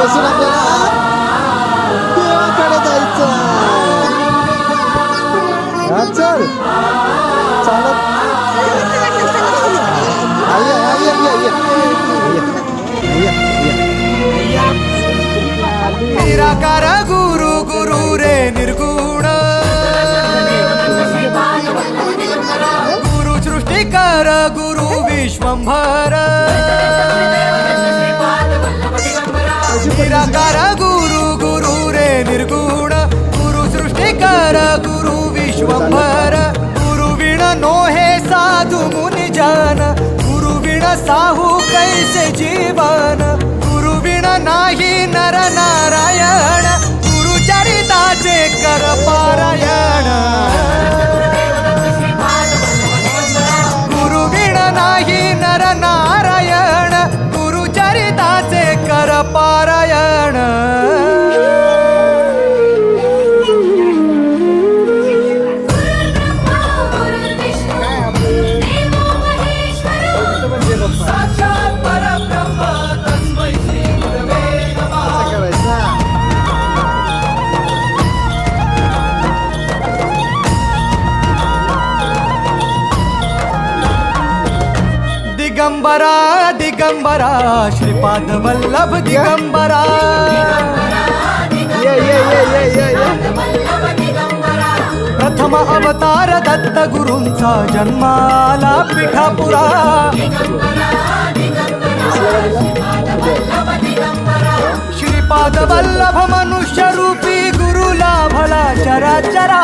बसून आपल्याला देवाकडे जायचं. हा चल चालत निराकार गुरु गुरु रे निर्गुण गुरु सृष्टिकर गुरु विश्वंभर निराकार गुरु गुरु रे निर्गुण गुरु सृष्टिकर गुरु विश्वंभर गुरु विण नोहे साधु मुनि जन गुरु विण साहू कैसे जीवन गुरु विण नाही नर नारायण गुरु चरिताचे कर पारायण गुरु विण नाही नर नारायण गुरु चरिताचे कर पारायण दिगंबरा दिगंबरा श्रीपाद वल्लभ दिगंबरा प्रथम अवतार दत्त गुरूंचा जन्माला पिठापुरा श्रीपाद वल्लभ मनुष्य रूपी गुरुला भला चराचरा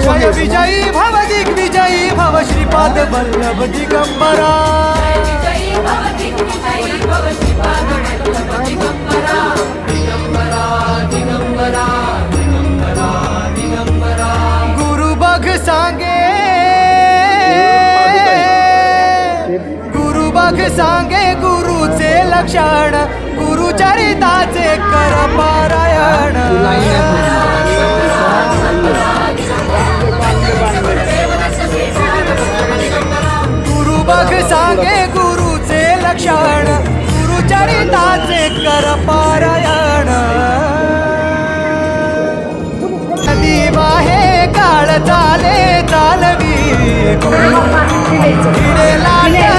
जय विजयी भव दिग्विजयी भव श्रीपाद वल्लभ दिगंबरा गुरु बघ सांगे गुरु बघ सांगे गुरुचे लक्षण गुरु चरिताचे कर पारायण गुरु बघ सांगे गुरुचे लक्षण गुरु चरिताचे कर पारायण दिवा हे काळ चाले चालवी गुरु लाट